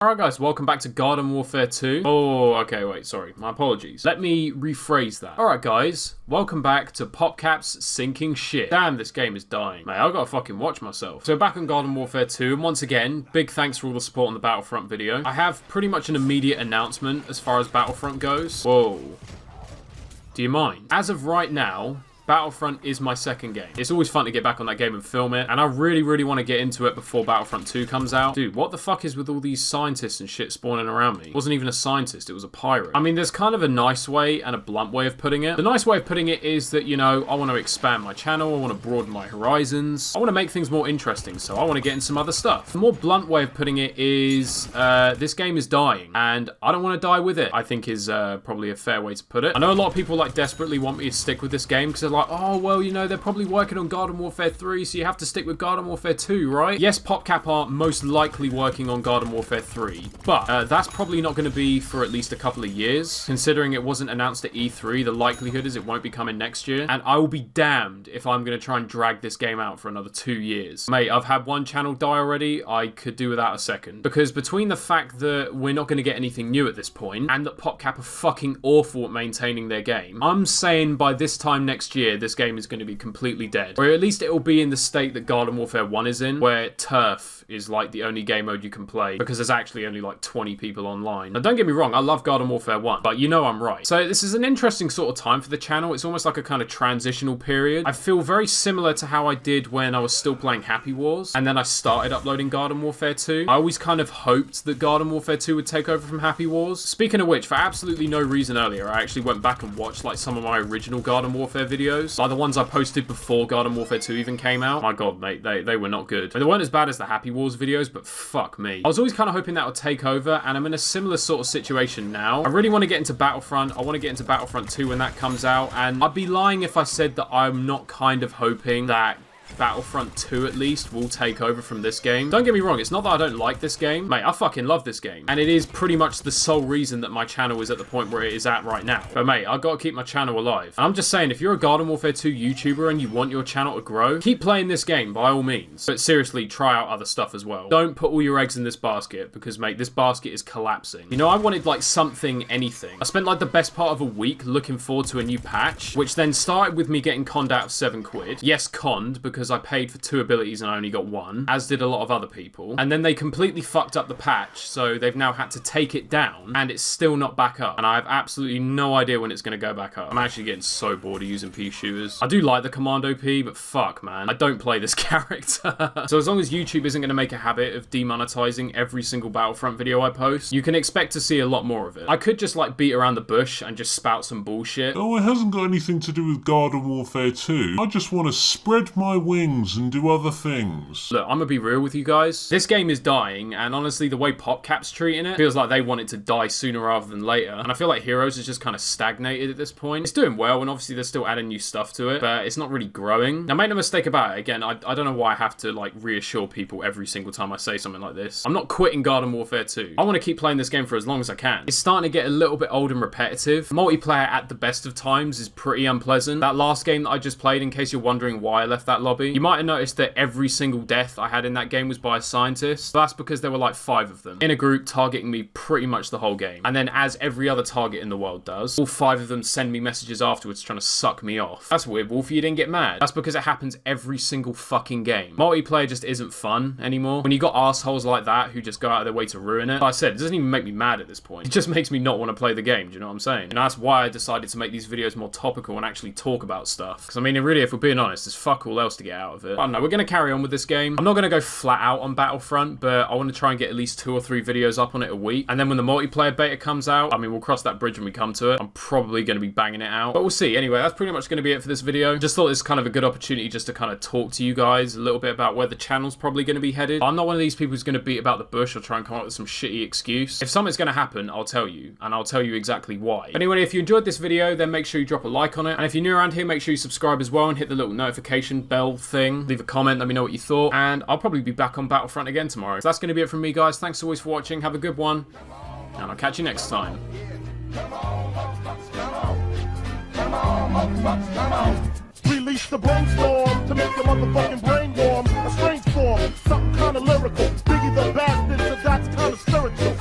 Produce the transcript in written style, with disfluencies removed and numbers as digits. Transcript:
Alright guys, welcome back to Garden Warfare 2. Oh, okay, wait, sorry. My apologies. Let me rephrase that. Alright guys, welcome back to PopCap's Sinking Shit. Damn, this game is dying. Mate, I've got to fucking watch myself. So back on Garden Warfare 2, and once again, big thanks for all the support on the Battlefront video. I have pretty much an immediate announcement as far as Battlefront goes. Whoa. Do you mind? As of right now, Battlefront is my second game. It's always fun to get back on that game and film it, and I really want to get into it before Battlefront 2 comes out. Dude, what the fuck is with all these scientists and shit spawning around me? It wasn't even a scientist, it was a pirate. I mean, there's kind of a nice way and a blunt way of putting it. The nice way of putting it is that, you know, I want to expand my channel, I want to broaden my horizons, I want to make things more interesting, so I want to get in some other stuff. The more blunt way of putting it is, this game is dying, and I don't want to die with it, I think is probably a fair way to put it. I know a lot of people like desperately want me to stick with this game, because they're like, oh, well, you know, they're probably working on Garden Warfare 3, so you have to stick with Garden Warfare 2, right? Yes, PopCap are most likely working on Garden Warfare 3, but that's probably not going to be for at least a couple of years. Considering it wasn't announced at E3, the likelihood is it won't be coming next year, and I will be damned if I'm going to try and drag this game out for another 2 years. Mate, I've had one channel die already, I could do without a second. Because between the fact that we're not going to get anything new at this point, and that PopCap are fucking awful at maintaining their game, I'm saying by this time next year, this game is going to be completely dead. Or at least it will be in the state that Garden Warfare 1 is in, where turf is like the only game mode you can play, because there's actually only like 20 people online. Now don't get me wrong, I love Garden Warfare 1, but you know I'm right. So this is an interesting sort of time for the channel. It's almost like a kind of transitional period. I feel very similar to how I did when I was still playing Happy Wars, and then I started uploading Garden Warfare 2. I always kind of hoped that Garden Warfare 2 would take over from Happy Wars. Speaking of which, for absolutely no reason earlier, I actually went back and watched like some of my original Garden Warfare videos, like the ones I posted before Garden Warfare 2 even came out. My god, mate, they were not good. They weren't as bad as the Happy Wars videos, but fuck me. I was always kind of hoping that would take over, and I'm in a similar sort of situation now. I really want to get into Battlefront. I want to get into Battlefront 2 when that comes out, and I'd be lying if I said that I'm not kind of hoping that Battlefront 2 at least will take over from this game. Don't get me wrong, it's not that I don't like this game. Mate, I fucking love this game. And it is pretty much the sole reason that my channel is at the point where it is at right now. But mate, I've got to keep my channel alive. And I'm just saying, if you're a Garden Warfare 2 YouTuber and you want your channel to grow, keep playing this game by all means. But seriously, try out other stuff as well. Don't put all your eggs in this basket, because mate, this basket is collapsing. You know, I wanted like something, anything. I spent like the best part of a week looking forward to a new patch, which then started with me getting conned out of 7 quid. Yes, conned, because I paid for 2 abilities and I only got 1, as did a lot of other people. And then they completely fucked up the patch, so they've now had to take it down, and it's still not back up. And I have absolutely no idea when it's going to go back up. I'm actually getting so bored of using pea shooters. I do like the Commando P, but fuck, man. I don't play this character. So as long as YouTube isn't going to make a habit of demonetizing every single Battlefront video I post, you can expect to see a lot more of it. I could just like beat around the bush and just spout some bullshit. Oh, it hasn't got anything to do with Garden Warfare 2. I just want to spread my wings and do other things. Look, I'm gonna be real with you guys. This game is dying, and honestly, the way PopCap's treating it feels like they want it to die sooner rather than later. And I feel like Heroes is just kind of stagnated at this point. It's doing well, and obviously they're still adding new stuff to it, but it's not really growing. Now, make no mistake about it, again, I don't know why I have to like reassure people every single time I say something like this. I'm not quitting Garden Warfare 2. I want to keep playing this game for as long as I can. It's starting to get a little bit old and repetitive. Multiplayer at the best of times is pretty unpleasant. That last game that I just played, in case you're wondering why I left that lobby, you might have noticed that every single death I had in that game was by a scientist. That's because there were like 5 of them in a group targeting me pretty much the whole game. And then, as every other target in the world does, all 5 of them send me messages afterwards trying to suck me off. That's weird, Wolfy, you didn't get mad. That's because it happens every single fucking game. Multiplayer just isn't fun anymore. When you got assholes like that who just go out of their way to ruin it, like I said, it doesn't even make me mad at this point. It just makes me not want to play the game, do you know what I'm saying? And that's why I decided to make these videos more topical and actually talk about stuff. Because I mean, really, if we're being honest, there's fuck all else to get out of it. I don't know, we're going to carry on with this game. I'm not going to go flat out on Battlefront, but I want to try and get at least 2 or 3 videos up on it a week. And then when the multiplayer beta comes out, I mean, we'll cross that bridge when we come to it. I'm probably going to be banging it out, but we'll see. Anyway, that's pretty much going to be it for this video. Just thought this was kind of a good opportunity just to kind of talk to you guys a little bit about where the channel's probably going to be headed. I'm not one of these people who's going to beat about the bush or try and come up with some shitty excuse. If something's going to happen, I'll tell you, and I'll tell you exactly why. Anyway, if you enjoyed this video, then make sure you drop a like on it. And if you're new around here, make sure you subscribe as well and hit the little notification bell thing. Leave a comment, let me know what you thought, and I'll probably be back on Battlefront again tomorrow. So that's going to be it from me, guys. Thanks always for watching. Have a good one, and I'll catch you next time. Come on, unleash the brainstorm to make your motherfucking brain warm. A strange form, something kinda lyrical. Biggie the bastard, so that's kinda spiritual.